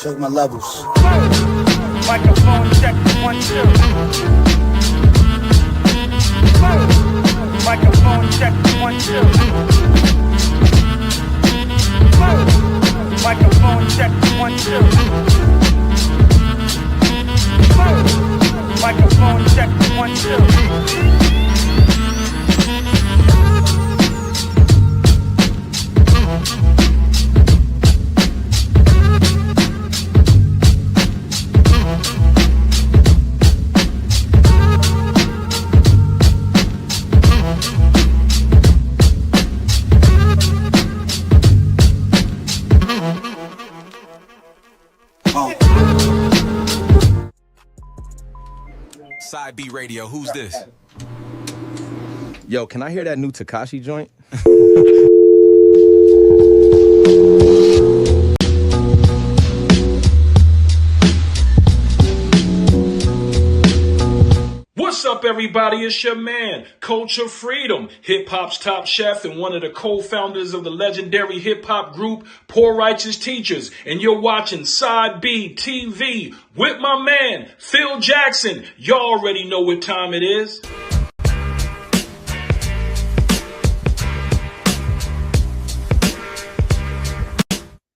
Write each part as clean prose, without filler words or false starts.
Check my levels. Microphone check 1 2. Microphone check 1 2. Microphone check 1 2. Microphone check 1 2. Side B Radio, who's this? Yo, can I hear that new Tekashi joint? What's up, everybody? It's your man, Culture Freedom, hip-hop's top chef and one of the co-founders of the legendary hip-hop group, Poor Righteous Teachers. And you're watching Side B TV with my man, Phil Jackson. Y'all already know what time it is.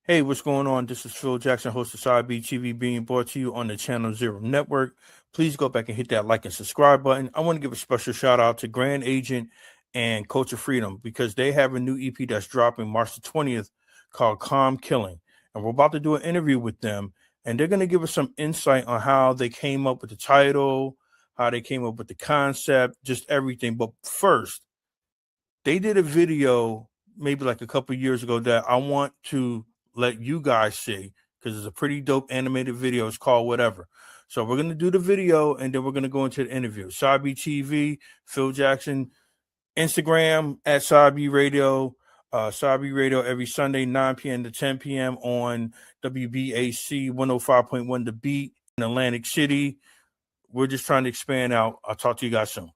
Hey, what's going on? This is Phil Jackson, host of Side B TV, being brought to you on the Channel Zero Network. Please go back and hit that like and subscribe button. I want to give a special shout out to Grand Agent and Culture Freedom because they have a new EP that's dropping March the 20th called Calm Killing. And we're about to do an interview with them. And they're going to give us some insight on how they came up with the title, how they came up with the concept, just everything. But first, they did a video maybe like a couple years ago that I want to let you guys see because it's a pretty dope animated video. It's called Whatever. So we're going to do the video and then we're going to go into the interview. Side B TV, Phil Jackson, Instagram at Side B Radio, Side B Radio every Sunday, 9 p.m. to 10 p.m. on WBAC 105.1 The Beat in Atlantic City. We're just trying to expand out. I'll talk to you guys soon.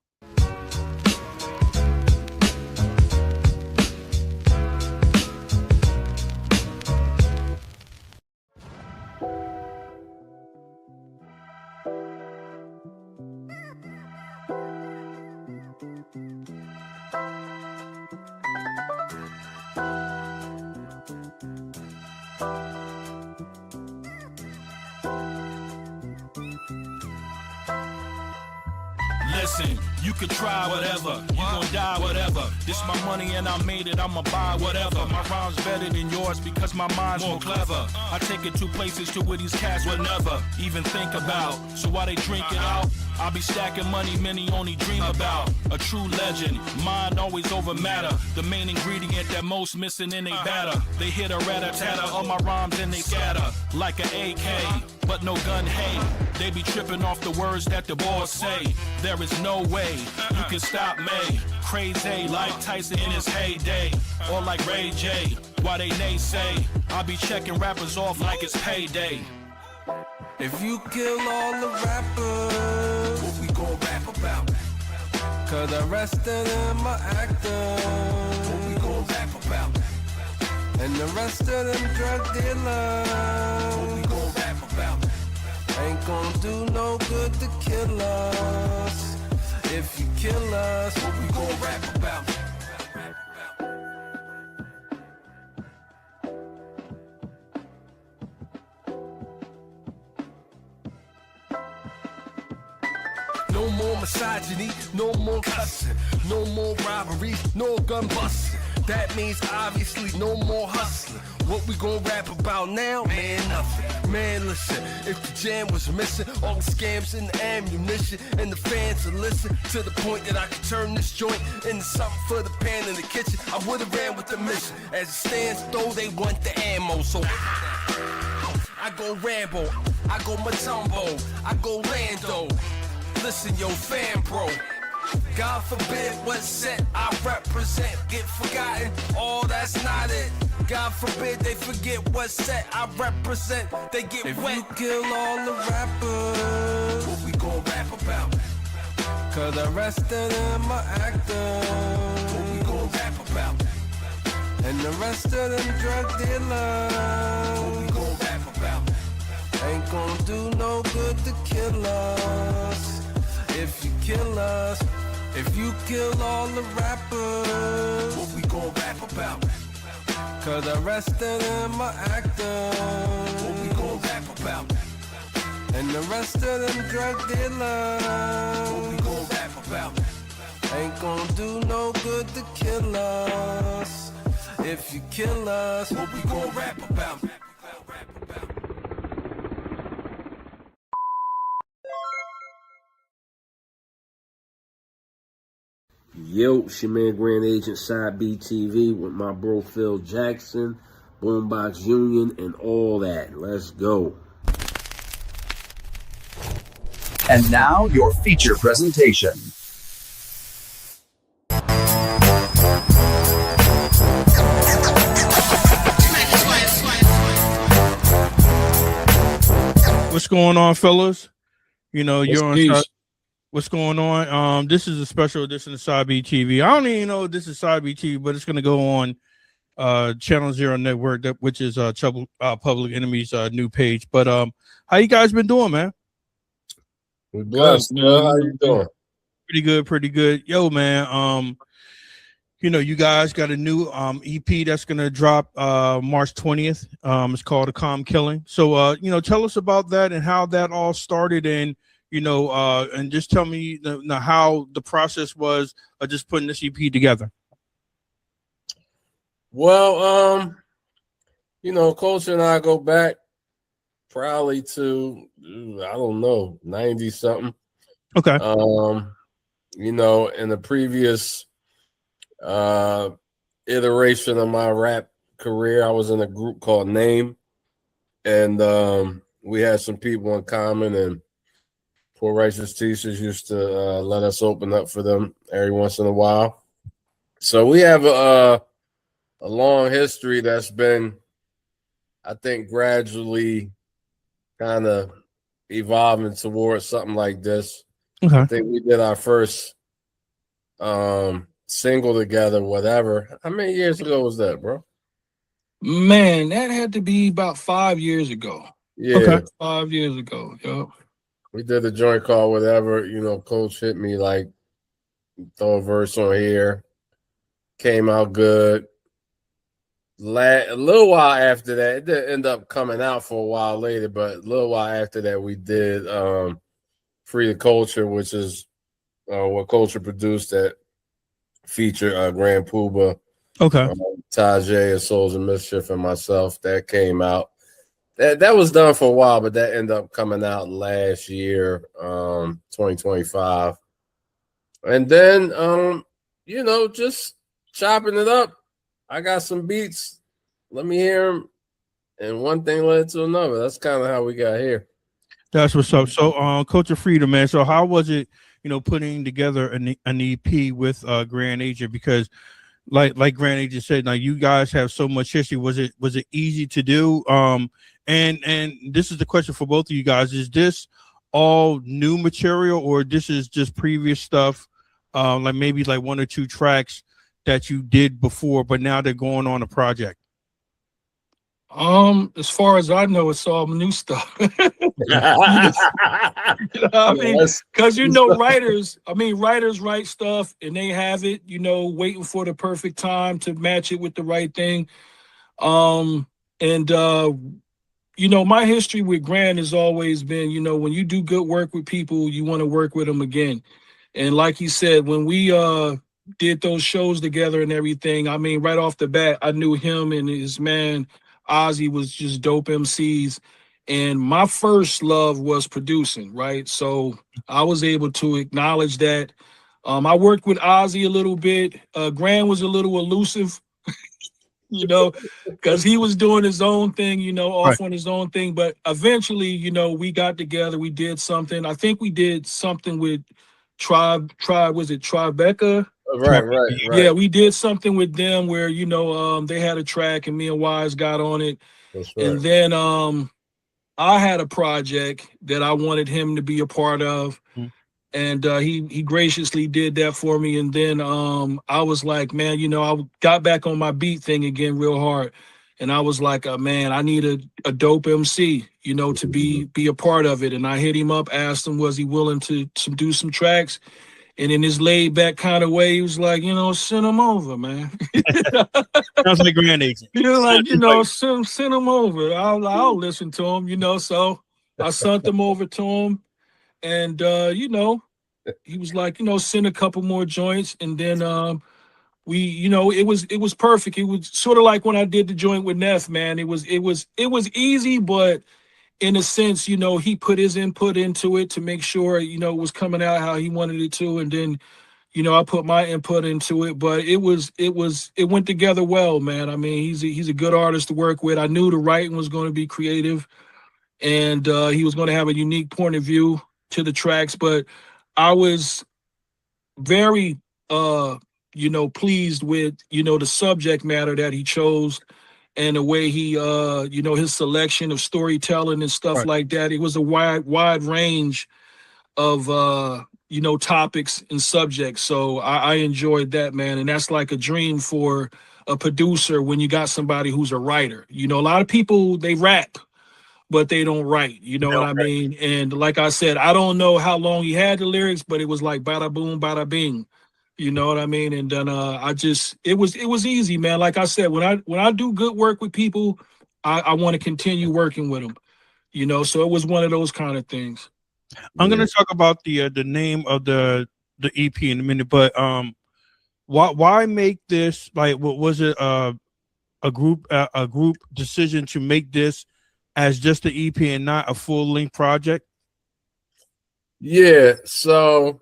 Listen, you could try whatever, you gon' die whatever. This my money and I made it, I'ma buy whatever. My rhyme's better than yours because my mind's more clever. I take it to places to where these cats would never even think about. So while they drink it out, I'll be stacking money many only dream about. A true legend, mind always over matter. The main ingredient that most missing in they batter. They hit a rat-a-tatter on my rhymes and they scatter like an AK, but no gun, hey. They be tripping off the words that the boys say. There is no way you can stop me. Crazy like Tyson in his heyday, or like Ray J. Why they naysay? I be checking rappers off like it's payday. If you kill all the rappers, What we gon' rap about? cause the rest of them are actors, What we gon' rap about? and the rest of them drug What we dealers gon' rap about? ain't gonna do no good to kill us. If you kill us, What we gon' rap about? no more misogyny, no more cussing, no more robberies, no gun busting. That means obviously no more hustling. What we gon' rap about now? Man, nothing. Man, listen, if the jam was missing, all the scams and the ammunition, and the fans would listen to the point that I could turn this joint into something for the pan in the kitchen, I would've ran with the mission. As it stands, though, they want the ammo, so I go Rambo, I go Matumbo, I go Lando. Listen, yo, fan bro. God forbid what's set I represent get forgotten. Oh, that's not it. God forbid they forget what's set I represent. They get if wet. If you kill all the rappers, What we gon' rap about? cause the rest of them are actors, What we gon' rap about? and the rest of them drug What dealers we gon' rap about? Ain't gonna do no good to kill us. If you kill us, if you kill all the rappers, What we gon' rap about? cause the rest of them are actors. What we gon' rap about? And the rest of them drug What dealers we gon' rap about? ain't gonna do no good to kill us. If you kill us, What we gon' rap about? Yo, it's your man Grand Agent Side BTV with my bro Phil Jackson, Boombox Union, and all that. Let's go. And now your feature presentation. What's going on, fellas? You know, you're on. peace. What's going on? This is a special edition of Side B TV. I don't even know if this is Side B TV, but it's going to go on Channel Zero Network, which is Public Enemy's new page. But how you guys been doing, man? We blessed, man. How you doing? Pretty good. Yo, man. You know, you guys got a new EP that's gonna drop March 20th. It's called A Calm Killing. So you know, tell us about that and how that all started, and you know, and just tell me how the process was of just putting this EP together. Well, you know, Coach and I go back probably to I don't know, 90 something. Okay. You know, in the previous iteration of my rap career, I was in a group called Name, and we had some people in common, and Poor Righteous Teachers used to let us open up for them every once in a while. So we have a long history that's been, I think, gradually kind of evolving towards something like this. Okay. I think we did our first single together, whatever. How many years ago was that, bro? Man, that had to be about 5 years ago. Yeah. Okay. 5 years ago, yo. We did a joint call, whatever. You know, Coach hit me like, throw a verse on here. Came out good. A little while after that, it didn't end up coming out for a while later, but a little while after that, we did Free the Culture, which is what Culture produced that feature Grand Puba, Okay. Tajay and Souls of Mischief and myself. That came out. That was done for a while, but that ended up coming out last year, 2025. And then, you know, just chopping it up. I got some beats. Let me hear them. And one thing led to another. That's kind of how we got here. That's what's up. So, Coach of Freedom, man. So, how was it, you know, putting together an EP with Grand Agent? Because, like Grand Agent said, now you guys have so much history. Was it easy to do? And this is the question for both of you guys: is this all new material, or this is just previous stuff, like maybe like one or two tracks that you did before, but now they're going on a project? As far as I know, it's all new stuff. You know what I mean, because you know, writers write stuff and they have it, you know, waiting for the perfect time to match it with the right thing. You know, my history with Grant has always been, you know, when you do good work with people, you want to work with them again. And like he said, when we did those shows together and everything, I mean, right off the bat, I knew him and his man Ozzy was just dope MCs. And my first love was producing, right? So I was able to acknowledge that. I worked with Ozzy a little bit. Grant was a little elusive, you know, because he was doing his own thing, you know, off on his own thing. But eventually, you know, we got together, we did something. I think we did something with was it Tribeca? Right. Yeah, we did something with them where, you know, they had a track and me and Wise got on it. That's right. And then I had a project that I wanted him to be a part of. And he graciously did that for me. And then I was like, man, you know, I got back on my beat thing again real hard. And I was like, man, I need a dope MC, you know, to be a part of it. And I hit him up, asked him, was he willing to do some tracks? And in his laid back kind of way, he was like, you know, send him over, man. Sounds like Grand Agent. You're like, you know, send him over. I'll listen to him, you know. So I sent them over to him, and you know, he was like, you know, send a couple more joints, and then we, you know, it was perfect. It was sort of like when I did the joint with Neff, man. It was easy, but in a sense, you know, he put his input into it to make sure, you know, it was coming out how he wanted it to, and then, you know, I put my input into it, but it went together well, man. I mean, he's a good artist to work with. I knew the writing was going to be creative, and he was going to have a unique point of view to the tracks, but I was very you know, pleased with, you know, the subject matter that he chose and the way he you know, his selection of storytelling and stuff like that. It was a wide range of you know, topics and subjects. So I enjoyed that, man. And that's like a dream for a producer when you got somebody who's a writer. You know, a lot of people, they rap, but they don't write. You know what I mean? And like I said, I don't know how long he had the lyrics, but it was like bada boom, bada bing. You know what I mean? And then it was easy, man. Like I said, when I do good work with people, I want to continue working with them. You know, so it was one of those kind of things. I'm gonna talk about the name of the EP in a minute, but why make this, like, what was it, a group decision to make this as just the EP and not a full-length project? Yeah, so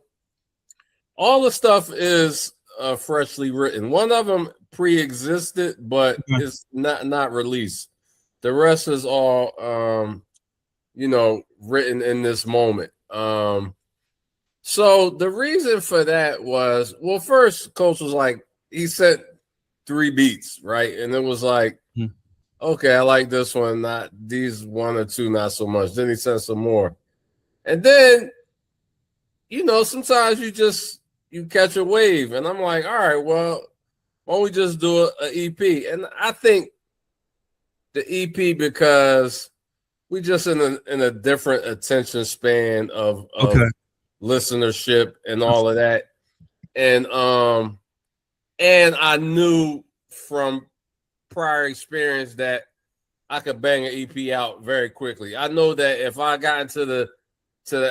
all the stuff is freshly written. One of them pre-existed, but it's not released. The rest is all you know, written in this moment. So the reason for that was, well, first Coach was like, he sent 3 beats, right? And it was like, okay, I like this one, not these 1 or 2, not so much. Then he sent some more. And then, you know, sometimes you catch a wave. And I'm like, all right, well, why don't we just do an EP? And I think the EP, because we just in a different attention span of listenership and all of that. And I knew from prior experience that I could bang an EP out very quickly. I know that if I got into the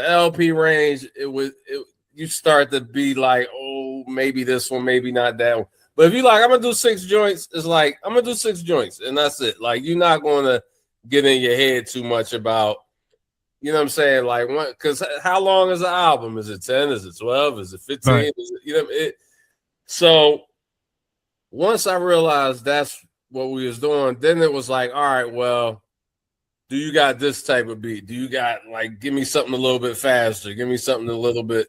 LP range, you start to be like, oh, maybe this one, maybe not that one. But if you like, I'm gonna do 6 joints, it's like I'm gonna do 6 joints, and that's it. Like, you're not gonna get in your head too much about, you know what I'm saying? Like, because how long is the album? Is it 10? Is it 12? Is it 15? Right. Is it, you know, so once I realized that's what we was doing, then it was like, all right, well, do you got this type of beat? Do you got, like, give me something a little bit faster? Give me something a little bit.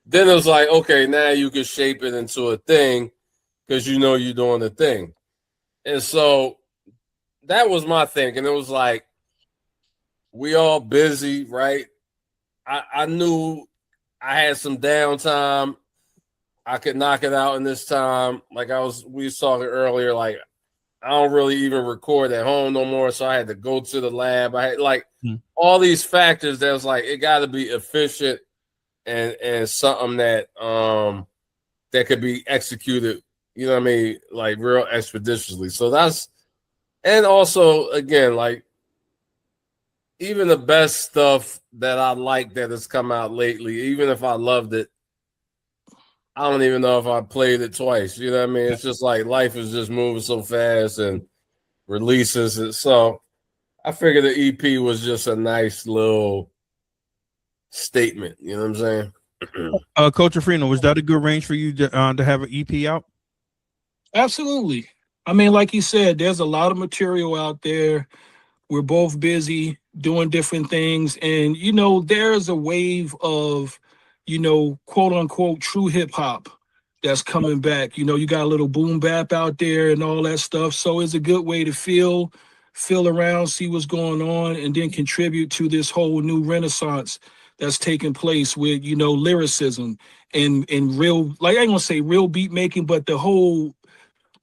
Then it was like, okay, now you can shape it into a thing because you know you're doing the thing. And so that was my thinking. It was like, we all busy, right? I knew I had some downtime. I could knock it out in this time. Like we was talking earlier, like, I don't really even record at home no more, so I had to go to the lab. I had like all these factors that was like, it got to be efficient and something that that could be executed, you know what I mean, like real expeditiously. So that's, and also again, like, even the best stuff that I like that has come out lately, even if I loved it, I don't even know if I played it twice. You know what I mean? It's just like life is just moving so fast and releases. So I figured the EP was just a nice little statement. You know what I'm saying? Coach Afrino, was that a good range for you to have an EP out? Absolutely. I mean, like you said, there's a lot of material out there. We're both busy doing different things. And, you know, there's a wave of, you know, quote unquote, true hip hop that's coming back. You know, you got a little boom bap out there and all that stuff. So it's a good way to feel around, see what's going on, and then contribute to this whole new renaissance that's taking place with, you know, lyricism and real, like, I ain't gonna say real beat making, but the whole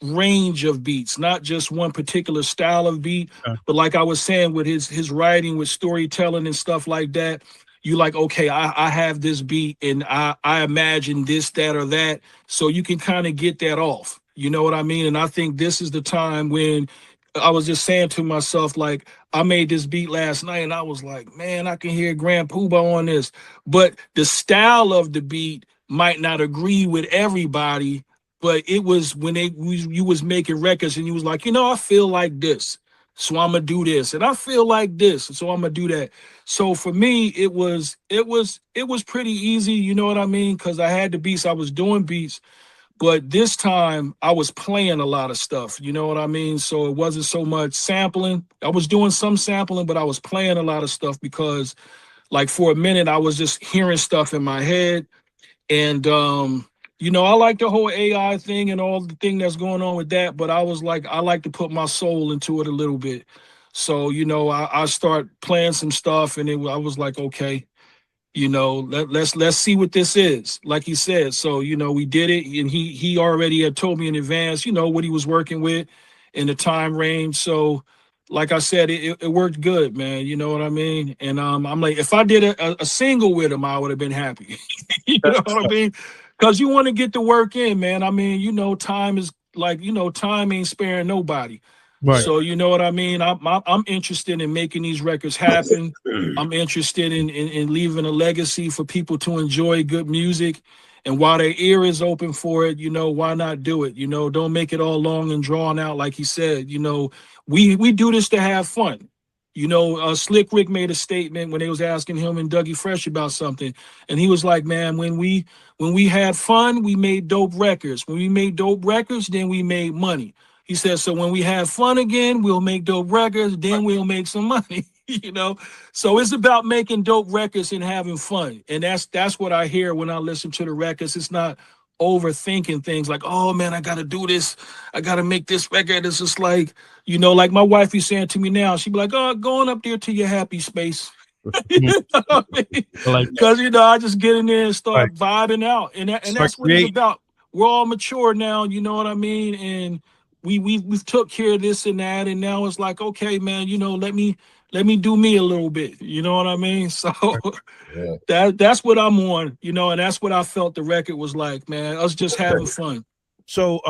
range of beats, not just one particular style of beat. Okay. But like I was saying, with his writing, with storytelling and stuff like that, you like, okay, I have this beat and I imagine this, that, or that. So you can kind of get that off. You know what I mean? And I think this is the time when I was just saying to myself, like, I made this beat last night and I was like, man, I can hear Grand Poobah on this. But the style of the beat might not agree with everybody, but it was when you was making records and you was like, you know, I feel like this, so I'm gonna do this, and I feel like this, so I'm gonna do that. So for me, it was pretty easy, you know what I mean? Because I had the beats, I was doing beats, but this time I was playing a lot of stuff, you know what I mean? So it wasn't so much sampling. I was doing some sampling, but I was playing a lot of stuff because, like, for a minute I was just hearing stuff in my head. And you know, I like the whole AI thing and all the thing that's going on with that, but I was like, I like to put my soul into it a little bit. So, you know, I start playing some stuff, and I was like, okay, you know, let's see what this is, like he said. So, you know, we did it, and he already had told me in advance, you know, what he was working with in the time range. So, like I said, it worked good, man. You know what I mean? And I'm like, if I did a single with him, I would have been happy. You know what I mean? Because you want to get the work in, man. I mean, you know, time is like, you know, time ain't sparing nobody. Right. So, you know what I mean? I'm interested in making these records happen. I'm interested in leaving a legacy for people to enjoy good music. And while their ear is open for it, you know, why not do it? You know, don't make it all long and drawn out. Like he said, you know, we do this to have fun. You know, Slick Rick made a statement when they was asking him and Dougie Fresh about something. And he was like, man, when we had fun, we made dope records. When we made dope records, then we made money. He said, so when we have fun again, we'll make dope records, then we'll make some money. You know, so it's about making dope records and having fun. And that's what I hear when I listen to the records. It's not overthinking things like, oh man, I gotta do this, I gotta make this record. It's just like, you know, like my wife is saying to me now, she'd be like, oh, going up there to your happy space. You know what I mean? Like, Because, you know, I just get in there and start right. vibing out. And Start that's what it's creating. about. We're all mature now, you know what I mean? And we've took care of this and that, and now it's like, okay, man, you know, let me do me a little bit, you know what I mean? So Yeah. that's what I'm on, you know, and that's what I felt the record was like, man. Us just having fun. So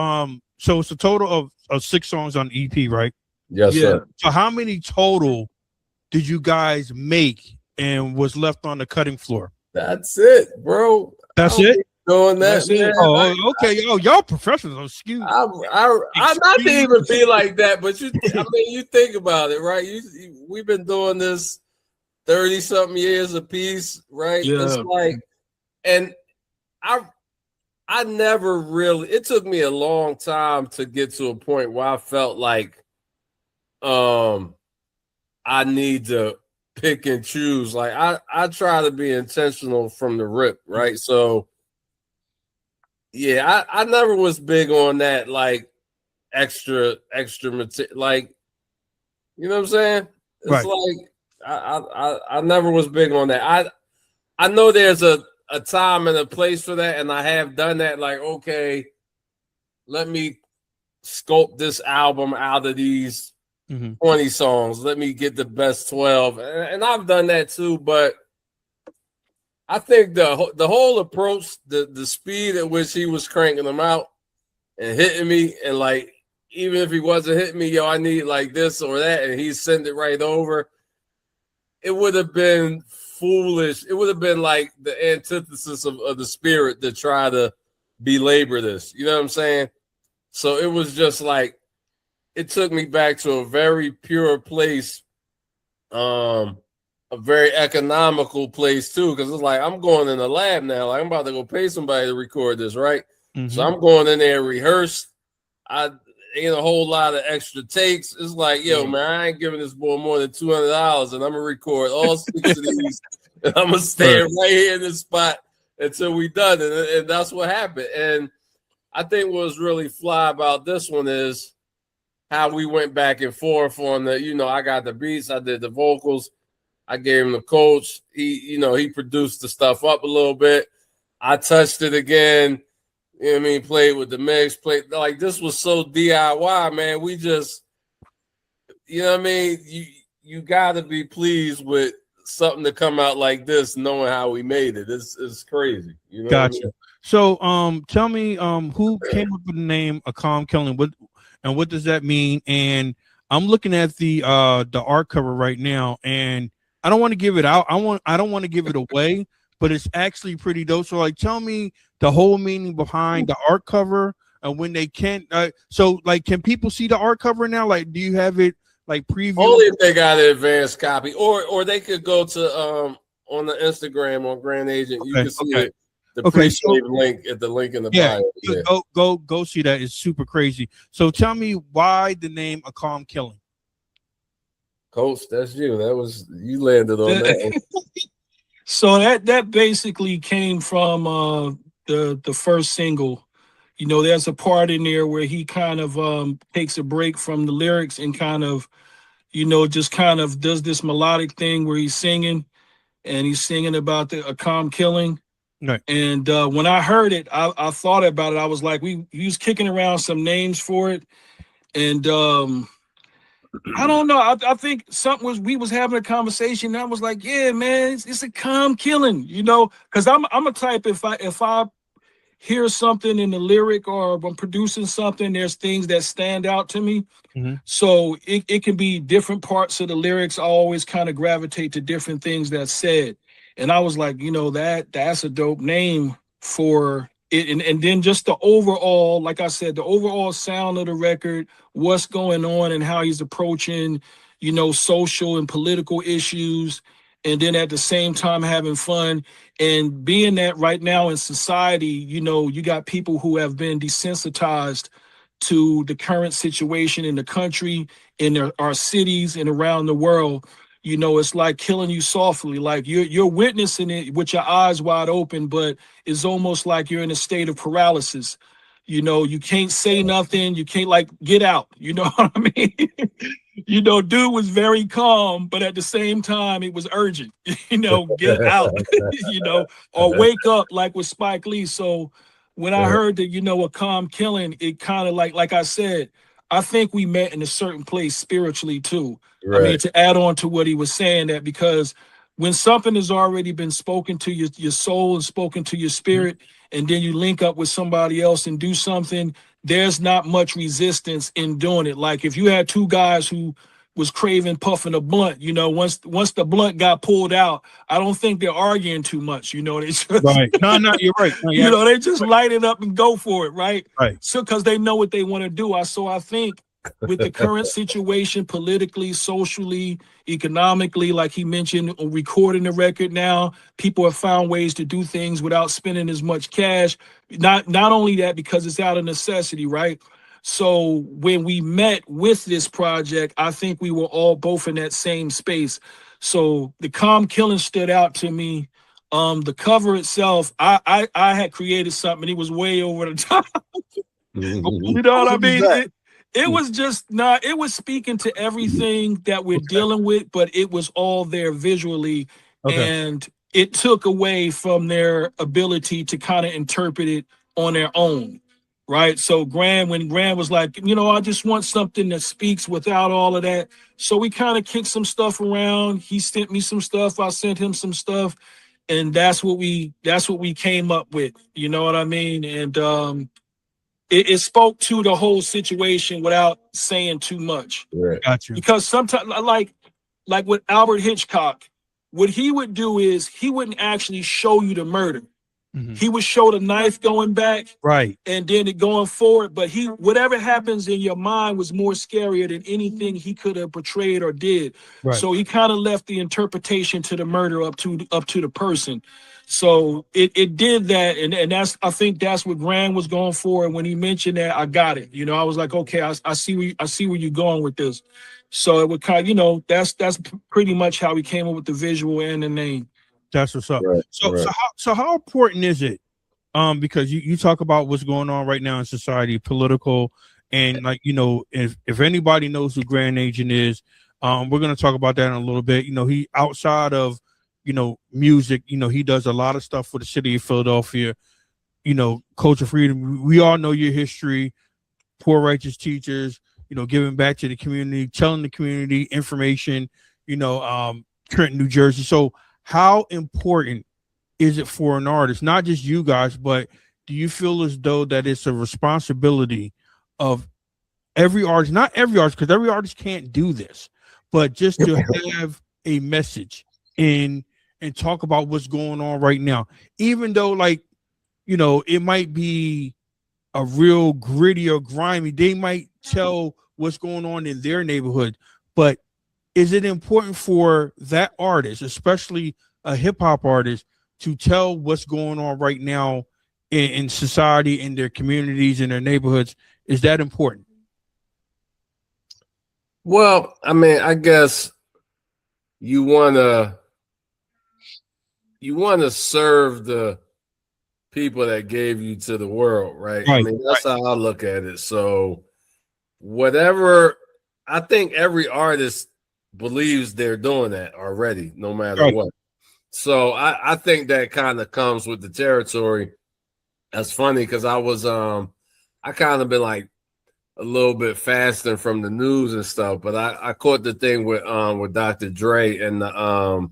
so it's a total of 6 songs on EP, right? Yes, Yeah. sir. So how many total did you guys make and was left on the cutting floor? That's it, bro. That's I'll it? be doing that. That's it. Man. Oh, okay. Oh, y'all professionals. Excuse me. I not to even be like that, but I mean, you think about it, right? We've been doing this 30-something years apiece, right? Yeah. It's like, and I never really. It took me a long time to get to a point where I felt like, I need to pick and choose. Like I try to be intentional from the rip, right? So yeah, I never was big on that, like extra material, like, you know what I'm saying? It's Right. like I never was big on that. I know there's a time and a place for that, and I have done that. Like, okay, let me sculpt this album out of these 20 songs. Let me get the best 12, and I've done that too. But I think the whole approach, the speed at which he was cranking them out and hitting me, and like, even if he wasn't hitting me, yo, I need like this or that, and he sent it right over, it would have been foolish. It would have been like the antithesis of the spirit to try to belabor this. You know what I'm saying? So it was just like, it took me back to a very pure place, a very economical place too, because it's like, I'm going in the lab now. Like, I'm about to go pay somebody to record this, right? So I'm going in there and rehearse. I ain't a whole lot of extra takes. It's like, yo, man, I ain't giving this boy more than $200, and I'm gonna record all 6 of these, and I'm gonna stay right here in this spot until we done. And that's what happened. And I think what was really fly about this one is how we went back and forth on the, you know, I got the beats, I did the vocals, I gave him the coach. He produced the stuff up a little bit. I touched it again. You know what I mean? Played with the mix, played like this was so DIY, man. We just, you know what I mean? You gotta be pleased with something to come out like this, knowing how we made it. It's crazy. You know what I Gotcha. mean? So tell me who came up with the name A Calm Killing? What does that mean? And I'm looking at the art cover right now, and I don't want to give it out. I don't want to give it away, but it's actually pretty dope. So like tell me the whole meaning behind the art cover and when they can't so like can people see the art cover now? Like do you have it like preview? Only if they got an advanced copy, or they could go to on the Instagram on Grand Agent. You can see it. The pre-save link at the link in the bio. Yeah. Go see that. It's super crazy. So tell me why the name A Calm Killing. Coach, that's you. That was you landed on that. So that basically came from the first single. You know, there's a part in there where he kind of takes a break from the lyrics and kind of, you know, just kind of does this melodic thing where he's singing about a calm killing. Right. And when I heard it, I thought about it. I was like, he was kicking around some names for it. And I don't know. I think we was having a conversation. And I was like, yeah, man, it's a calm killing, you know, because I'm a type if I hear something in the lyric or I'm producing something, there's things that stand out to me. Mm-hmm. So it can be different parts of the lyrics. I always kind of gravitate to different things that's said. And I was like, you know, that's a dope name for it. And then just the overall, like I said, the overall sound of the record, what's going on and how he's approaching, you know, social and political issues. And then at the same time having fun and being that right now in society, you know, you got people who have been desensitized to the current situation in the country, in our cities and around the world. You know, it's like killing you softly, like you're witnessing it with your eyes wide open, but it's almost like you're in a state of paralysis. You know, you can't say nothing. You can't like get out. You know what I mean? You know, dude was very calm, but at the same time, it was urgent. You know, get out. You know, or wake up, like with Spike Lee. So when I heard that, you know, a calm killing, it kind of like I said, I think we met in a certain place spiritually too. Right. I mean, to add on to what he was saying, that because when something has already been spoken to your soul and spoken to your spirit, and then you link up with somebody else and do something, there's not much resistance in doing it. Like if you had two guys who was craving puffing a blunt, you know, once the blunt got pulled out, I don't think they're arguing too much. You know, they just, Right. No, you're right. No, you know, they just light it up and go for it, right? Right. So because they know what they want to do. So I think with the current situation, politically, socially, economically, like he mentioned, recording the record now, people have found ways to do things without spending as much cash. Not only that, because it's out of necessity, right? So when we met with this project, I think we were all both in that same space. So the calm killing stood out to me. The cover itself, I had created something. It was way over the top. You know what I mean? It was just not, it was speaking to everything that we're dealing with, but it was all there visually. Okay. And it took away from their ability to kind of interpret it on their own. Right. So when Grant was like, you know, I just want something that speaks without all of that. So we kind of kicked some stuff around. He sent me some stuff. I sent him some stuff. And that's what we came up with. You know what I mean? And it spoke to the whole situation without saying too much. Right. Got you. Because sometimes, like with Albert Hitchcock, what he would do is he wouldn't actually show you the murder. Mm-hmm. He would show the knife going back, right, and then it going forward. But whatever happens in your mind was more scarier than anything he could have portrayed or did. Right. So he kind of left the interpretation to the murder up to the person. So it did that, and I think that's what Grant was going for. And when he mentioned that, I got it. You know, I was like, okay, I see where you're going with this. So it would kind of, you know, that's pretty much how we came up with the visual and the name. That's what's up. Right, So right. so how important is it? Because you talk about what's going on right now in society, political, and like, you know, if anybody knows who Grand Agent is, we're gonna talk about that in a little bit. You know, he outside of, you know, music, you know, he does a lot of stuff for the city of Philadelphia. Culture Freedom. We all know your history, Poor Righteous Teachers, giving back to the community, telling the community information, Trenton, New Jersey. So how important is it for an artist, not just you guys, but do you feel as though that it's a responsibility of every artist, not every artist, because every artist can't do this, but just to have a message and talk about what's going on right now, even though it might be a real gritty or grimy, they might tell what's going on in their neighborhood, but is it important for that artist, especially a hip hop artist, to tell what's going on right now in society, in their communities, in their neighborhoods? Is that important? Well, I mean, I guess you wanna serve the people that gave you to the world, right? I mean, that's how I look at it. So whatever, I think every artist believes they're doing that already, no matter what. So I think that kind of comes with the territory. That's funny because I kind of been like a little bit fasting from the news and stuff, but I caught the thing with Dr. Dre and the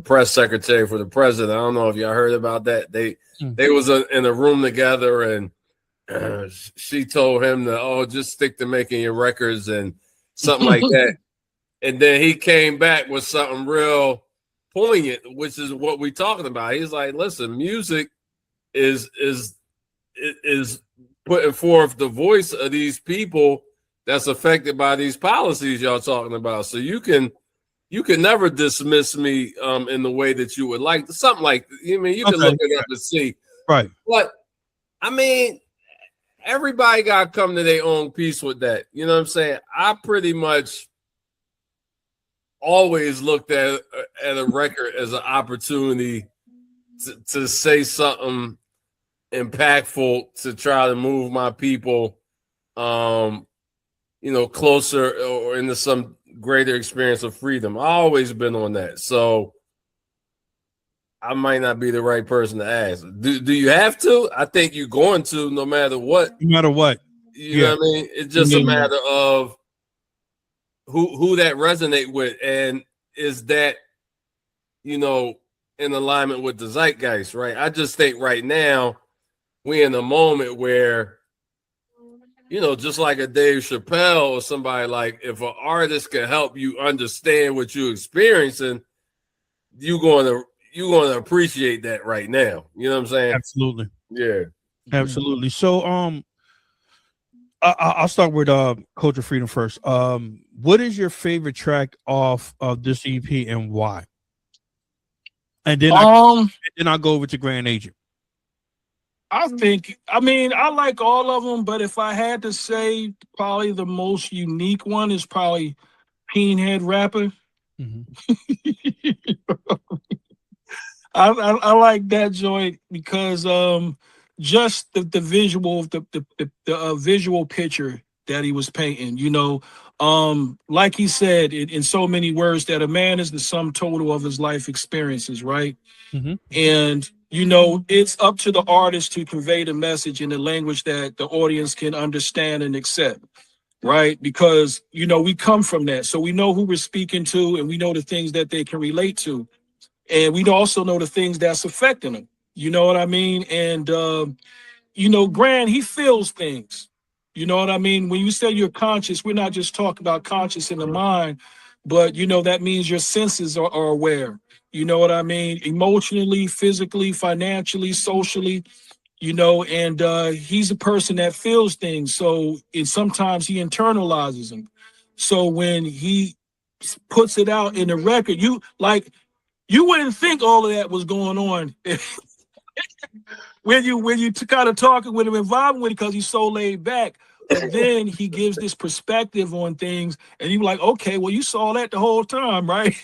press secretary for the president. I don't know if y'all heard about that. They was in a room together, and she told him to just stick to making your records and something like that. And then he came back with something real poignant, which is what we're talking about. He's like, listen, music is putting forth the voice of these people that's affected by these policies y'all talking about. So you can never dismiss me in the way that you would like. Something like, you can look it up and see. Right. But I mean, everybody got to come to their own peace with that. You know what I'm saying? I pretty much always looked at a record as an opportunity to say something impactful, to try to move my people closer or into some greater experience of freedom. I've always been on that. So I might not be the right person to ask. Do you have to? I think you're going to, no matter what. No matter what. You know what I mean? It's just a matter of who that resonate with, and is that, in alignment with the zeitgeist, right? I just think right now we're in a moment where, just like a Dave Chappelle or somebody, like, if an artist can help you understand what you're experiencing, you're going to appreciate that right now. You know what I'm saying? Absolutely. Yeah. Absolutely. So I'll start with Culture Freedom first. What is your favorite track off of this EP and why? And then I'll go over to Grand Agent. I like all of them, but if I had to say, probably the most unique one is probably Pinhead Rapper. I like that joint because just the visual, the visual picture that he was painting, like he said in so many words, that a man is the sum total of his life experiences, right? And it's up to the artist to convey the message in the language that the audience can understand and accept, right? Because we come from that, so we know who we're speaking to, and we know the things that they can relate to, and we also know the things that's affecting them. You know what I mean? And Grand, he feels things. You know what I mean? When you say you're conscious, we're not just talking about conscious in the mind, but that means your senses are aware. You know what I mean? Emotionally, physically, financially, socially, and he's a person that feels things. So sometimes he internalizes them. So when he puts it out in the record, you wouldn't think all of that was going on when you kind of talking with him, involving with him, because he's so laid back. But then he gives this perspective on things, and you're like, okay, well, you saw that the whole time, right?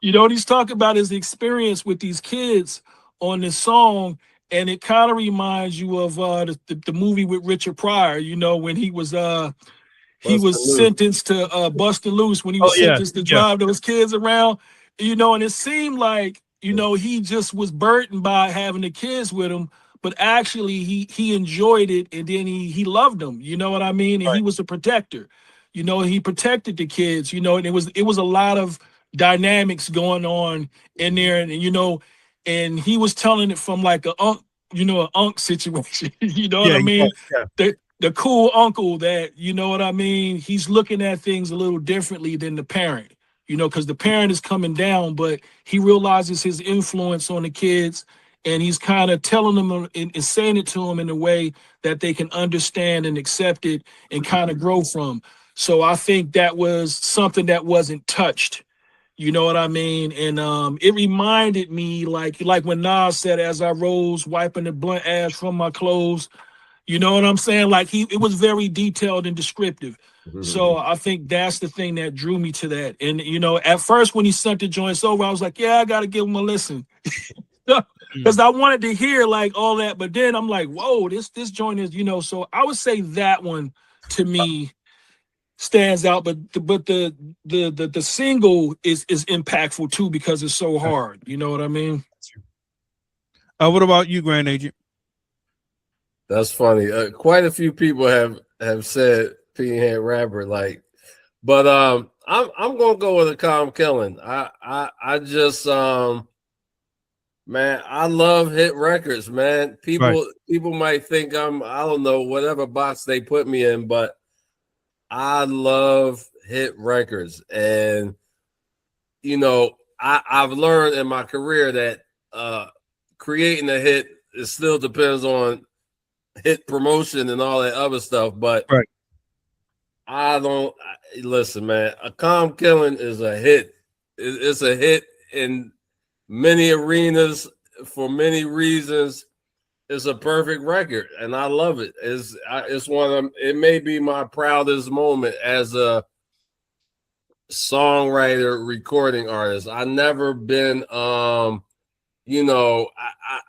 What he's talking about is the experience with these kids on this song, and it kind of reminds you of the movie with Richard Pryor. When he was sentenced to Bustin' Loose, when he was sentenced to drive those kids around. And it seemed like you know, he just was burdened by having the kids with him, but actually he enjoyed it, and then he loved them. You know what I mean? And he was a protector. You know, he protected the kids. You know, and it was a lot of dynamics going on in there, and you know, and he was telling it from like a an unk situation. You know what Yeah, I mean? yeah. The cool uncle that, you know what I mean, he's looking at things a little differently than the parent, you know, because the parent is coming down, but he realizes his influence on the kids, and he's kind of telling them and saying it to them in a way that they can understand and accept it and kind of grow from. So I think that was something that wasn't touched. You know what I mean? And it reminded me like when Nas said, as I rose, wiping the blunt ash from my clothes. You know what I'm saying? Like it was very detailed and descriptive. So I think that's the thing that drew me to that. And you know, at first when he sent the joints over, I was like, yeah, I gotta give him a listen. Because I wanted to hear like all that, but then I'm like, whoa, this joint is, you know, so I would say that one to me stands out, but the single is impactful too because it's so hard. You know what I mean? What about you, Grand Agent? That's funny. Quite a few people have said Pinhead rapper, like, but I'm gonna go with a Calm Killing. I just man, I love hit records, man. People might think I don't know, whatever box they put me in, but I love hit records. And you know, I've learned in my career that creating a hit, it still depends on hit promotion and all that other stuff, but I don't listen, man. A Calm Killing is a hit. It's a hit in many arenas for many reasons. It's a perfect record, and I love it. It's one of them. It may be my proudest moment as a songwriter, recording artist. I never been you know,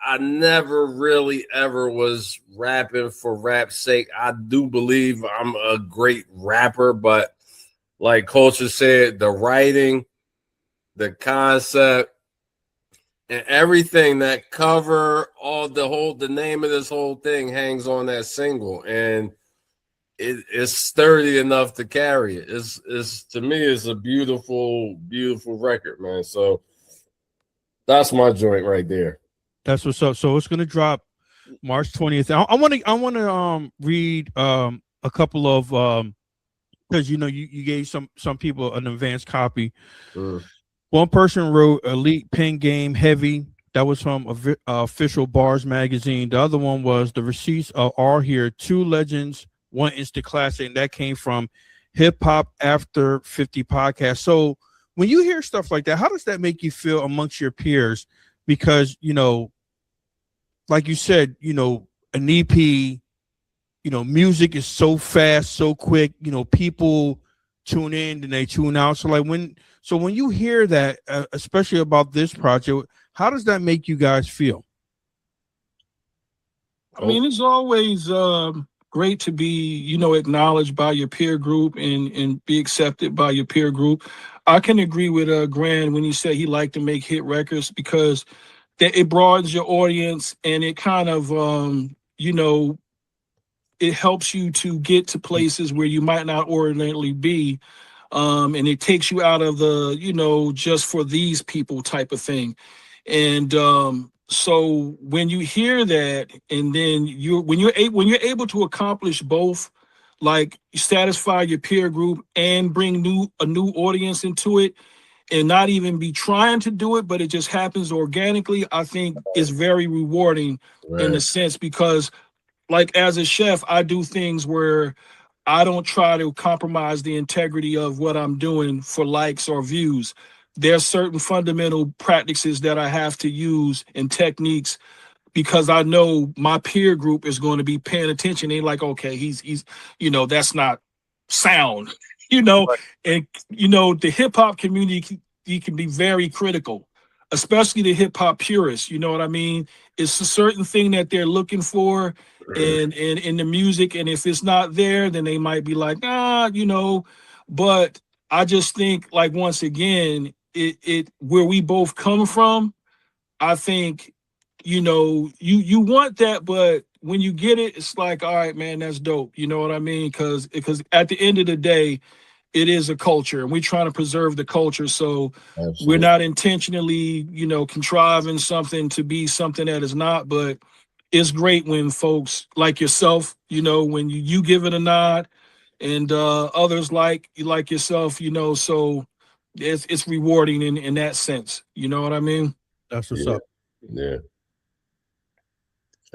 I never really ever was rapping for rap's sake. I do believe I'm a great rapper, but like Culture said, the writing, the concept, and everything, that cover, the name of this whole thing hangs on that single, and it's sturdy enough to carry it. It's to me, it's a beautiful, beautiful record, man. So that's my joint right there. That's what's up. So it's gonna drop March 20th. I want to read a couple of because you know you gave some people an advanced copy. One person wrote Elite Pen Game Heavy. That was from Official Bars magazine. The other one was The Receipts Are Here, Two Legends, One Instant Classic, and that came from Hip Hop After 50 podcast. So when you hear stuff like that, how does that make you feel amongst your peers? Because, you know, like you said, you know, an EP, you know, music is so fast, so quick, you know, people tune in and they tune out. So like when you hear that, especially about this project, how does that make you guys feel? I mean, it's always great to be, you know, acknowledged by your peer group and be accepted by your peer group. I can agree with Grand when he said he liked to make hit records because it broadens your audience, and it kind of, you know, it helps you to get to places where you might not ordinarily be. And it takes you out of the, you know, just for these people type of thing. And so when you hear that, and then when you're able to accomplish both, like satisfy your peer group and bring a new audience into it, and not even be trying to do it, but it just happens organically, I think is very rewarding in a sense, because like as a chef, I do things where I don't try to compromise the integrity of what I'm doing for likes or views. There's certain fundamental practices that I have to use and techniques because I know my peer group is going to be paying attention. They're like, okay, he's, you know, that's not sound, you know, and, you know, the hip hop community, you can be very critical, especially the hip hop purists. You know what I mean? It's a certain thing that they're looking for in the music. And if it's not there, then they might be like, you know, but I just think like, once again, it where we both come from, I think, you want that, but when you get it, it's like, all right, man, that's dope. You know what I mean? Because at the end of the day, it is a culture, and we're trying to preserve the culture. So we're Absolutely. not intentionally, contriving something to be something that is not. But it's great when folks like yourself, when you give it a nod, and others like yourself, so it's rewarding in that sense. You know what I mean? That's what's Yeah. up. Yeah.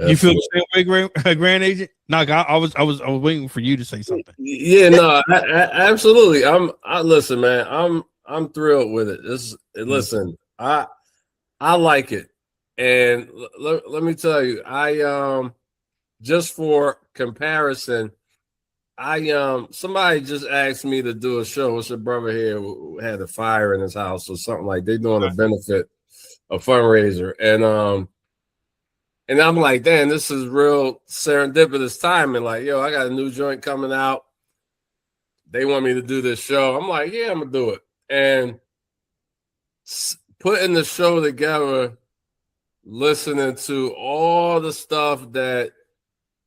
You feel Absolutely. the same way, grand agent? No, I was waiting for you to say something. Yeah, no, absolutely. I listen, man. I'm thrilled with it. Listen, I like it, and let me tell you, I just for comparison, somebody just asked me to do a show. It's a brother here who had a fire in his house or something like they doing a benefit, a fundraiser, and I'm like, damn, this is real serendipitous timing. Like, yo, I got a new joint coming out. They want me to do this show. I'm like, yeah, I'm gonna do it. And putting the show together, listening to all the stuff that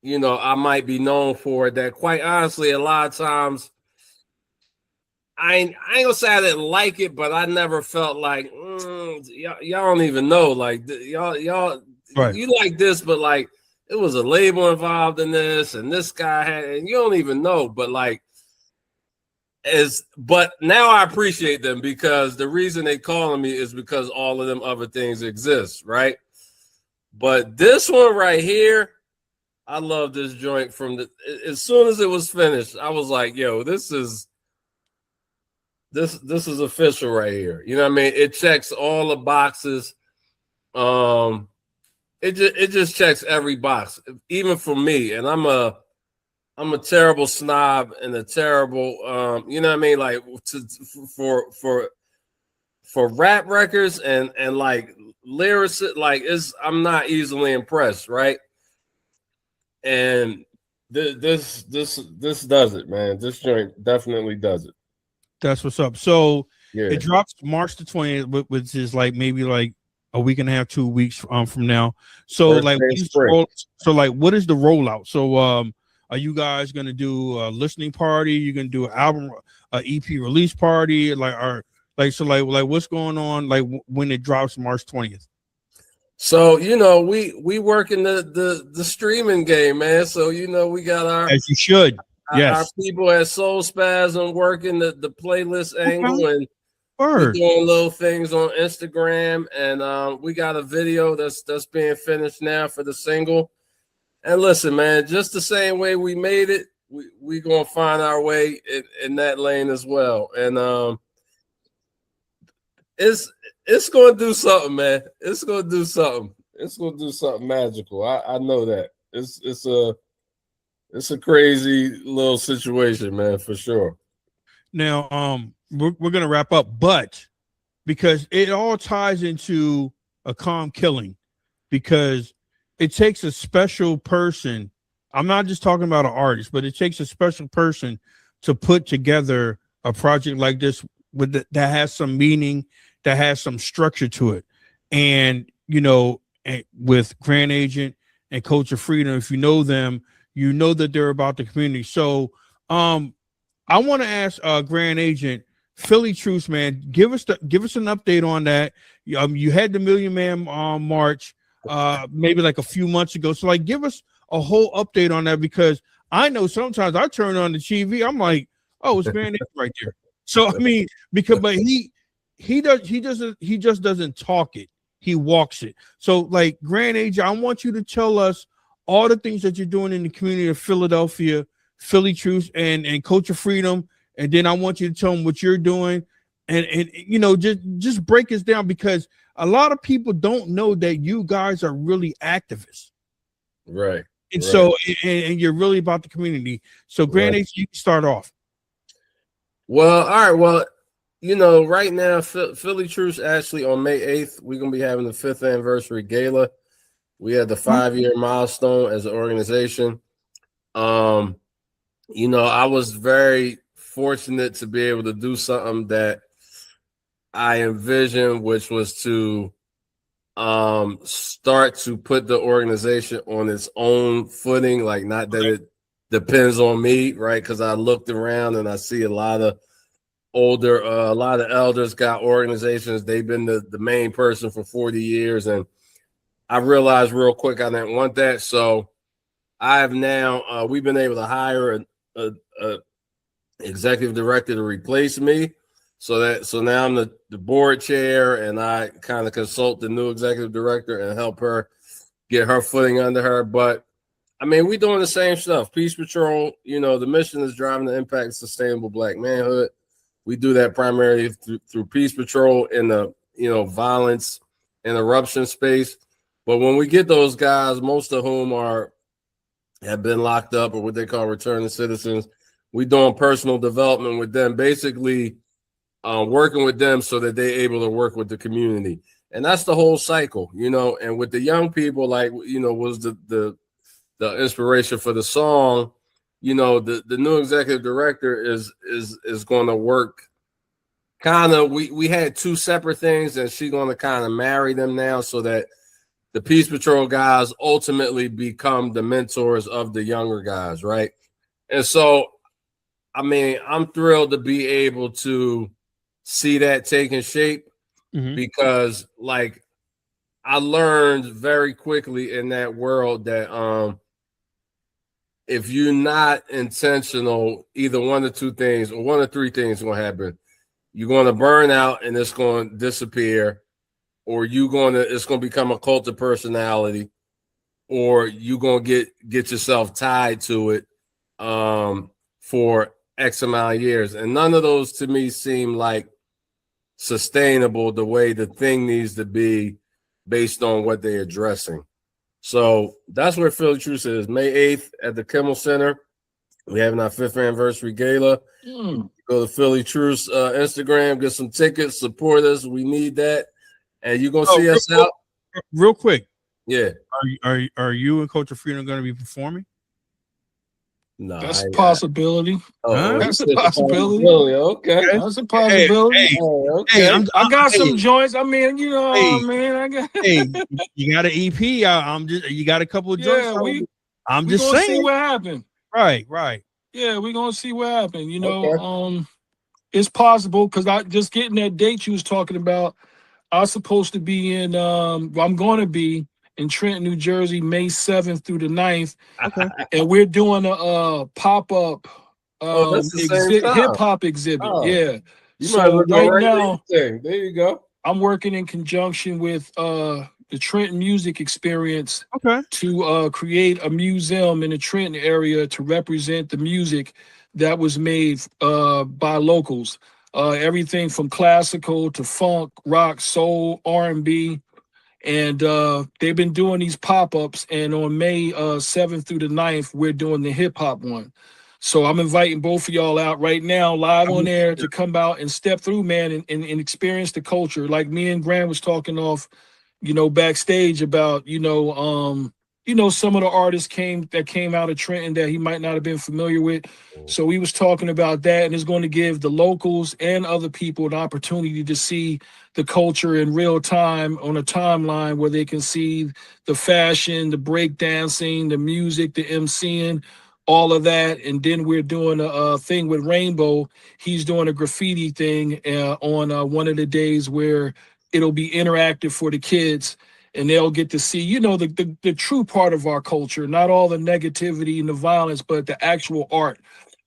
I might be known for, that quite honestly, a lot of times I ain't gonna say I didn't like it, but I never felt like y'all don't even know. Like y'all Right. you like this, but like it was a label involved in this, and this guy had, and you don't even know, but like but now I appreciate them, because the reason they calling me is because all of them other things exist, right? But this one right here, I love this joint as soon as it was finished. I was like, yo, this is official right here. You know what I mean? It checks all the boxes. It just checks every box, even for me. And I'm a terrible snob and a terrible you know what I mean, like for rap records and like lyrics, like I'm not easily impressed, right? And this does it, man. This joint definitely does it. That's what's up. So Yeah. it drops March the 20th, which is like maybe like a week and a half, 2 weeks from now. So First like, day of spring. what is the rollout? So are you guys gonna do a listening party? You're gonna do an album, EP release party? Like what's going on? Like when it drops March 20th? So we work in the streaming game, man. So we got As you should. Yes. Our people at Soul Spasm working the playlist angle, and we're Word. doing little things on Instagram, and we got a video that's being finished now for the single. And listen, man, just the same way we made it, we gonna find our way in that lane as well. And it's gonna do something, man. It's gonna do something. It's gonna do something magical. I know that. It's a crazy little situation, man, for sure. Now, we're gonna wrap up, but because it all ties into a calm killing, because it takes a special person. I'm not just talking about an artist, but it takes a special person to put together a project like this that has some meaning, that has some structure to it. And with Grand Agent and Culture Freedom, if you know them, you know that they're about the community. So I want to ask Grand Agent, Philly Truce, man, give us an update on that. You had the Million Man March maybe like a few months ago. So like give us a whole update on that, because I know sometimes I turn on the TV, I'm like, oh, it's Grand Agent right there. So I mean, but he just doesn't talk it, he walks it. So like Grand Agent, I want you to tell us all the things that you're doing in the community of Philadelphia, Philly Truce and Culture Freedom, and then I want you to tell them what you're doing, and just break us down, because a lot of people don't know that you guys are really activists, right? And so and you're really about the community. So Grand Agent, you can start off. Well, all right. Well, right now, Philly Truce, actually on May 8th, we're gonna be having the 5th anniversary gala. We had the 5-year milestone as an organization. I was very fortunate to be able to do something that I envisioned, which was to start to put the organization on its own footing, like not that it depends on me, right? Because I looked around and I see a lot of elders got organizations. They've been the main person for 40 years. And I realized real quick I didn't want that. So I have now, we've been able to hire a executive director to replace me. So now I'm the board chair, and I kind of consult the new executive director and help her get her footing under her. But I mean, we're doing the same stuff. Peace Patrol, the mission is driving the impact of sustainable Black manhood. We do that primarily through Peace Patrol in the violence interruption space. But when we get those guys, most of whom have been locked up or what they call returning citizens, we doing personal development with them, basically working with them so that they're able to work with the community. And that's the whole cycle, and with the young people, like, was the inspiration for the song. The new executive director is going to work kind of, we had two separate things, and she's going to kind of marry them now so that the Peace Patrol guys ultimately become the mentors of the younger guys, right? And so, I mean, I'm thrilled to be able to see that taking shape because, like, I learned very quickly in that world that if you're not intentional, either one of two things or one of three things is going to happen. You're going to burn out and it's going to disappear, or it's going to become a cult of personality, or you're going to get yourself tied to it for X amount of years. And none of those to me seem like sustainable the way the thing needs to be based on what they're addressing. So that's where Philly Truce is. May 8th at the Kimmel Center. We're having our 5th anniversary gala. Go to Philly Truce Instagram, get some tickets, support us. We need that. And you're going to see us out. Real quick. Yeah. Are you and Coach Freedom going to be performing? No, that's a possibility. That's a possibility. Okay, that's a possibility. I got some joints. I mean, man. You got an EP. You got a couple of joints. I'm just saying. See what happened. Right. Yeah, we're gonna see what happened. It's possible because I just getting that date you was talking about. I was supposed to be in. I'm going to be in Trenton, New Jersey, May 7th through the 9th. Okay. And we're doing a pop-up hip-hop exhibit. Yeah. So right now, there you go. I'm working in conjunction with the Trenton Music Experience to create a museum in the Trenton area to represent the music that was made by locals. Everything from classical to funk, rock, soul, R&B. And they've been doing these pop-ups, and on May 7th through the 9th, we're doing the hip-hop one. So I'm inviting both of y'all out right now, live on air, to come out and step through, man, and experience the culture. Like me and Grant was talking off, backstage about, some of the artists that came out of Trenton that he might not have been familiar with. So he was talking about that, and it's going to give the locals and other people an opportunity to see the culture in real time on a timeline where they can see the fashion, the break dancing, the music, the MCing, all of that. And then we're doing a thing with Rainbow. He's doing a graffiti thing on one of the days where it'll be interactive for the kids. And they'll get to see, the true part of our culture, not all the negativity and the violence, but the actual art.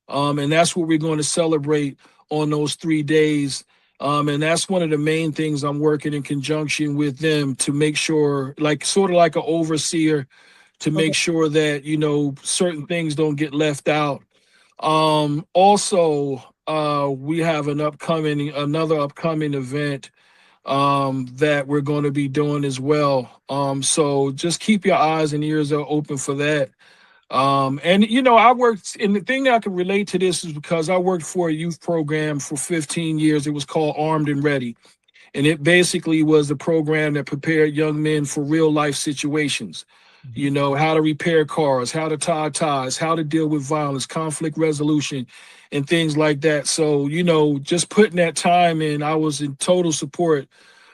And that's what we're going to celebrate on those 3 days. And that's one of the main things I'm working in conjunction with them to make sure, sort of like an overseer, to make sure that, certain things don't get left out. Also, we have another upcoming event that we're going to be doing as well. So just keep your eyes and ears open for that. And I worked, and the thing that I can relate to this is because I worked for a youth program for 15 years. It was called Armed and Ready. And it basically was a program that prepared young men for real life situations. How to repair cars, how to tie ties, how to deal with violence, conflict resolution, and things like that. So, just putting that time in, I was in total support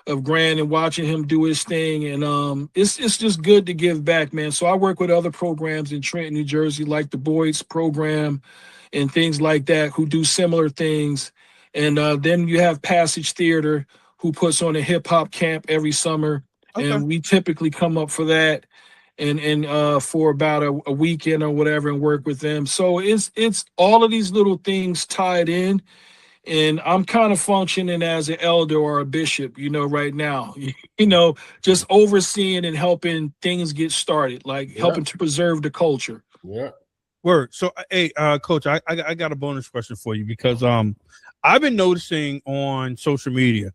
of Grant and watching him do his thing. And it's just good to give back, man. So I work with other programs in Trenton, New Jersey, like the Boyd's program and things like that, who do similar things. And then you have Passage Theater, who puts on a hip hop camp every summer, and we typically come up for that and for about a weekend or whatever and work with them. So it's all of these little things tied in. And I'm kind of functioning as an elder or a bishop, right now, just overseeing and helping things get started, like helping to preserve the culture. Yeah. Word. So, hey, Coach, I got a bonus question for you because I've been noticing on social media,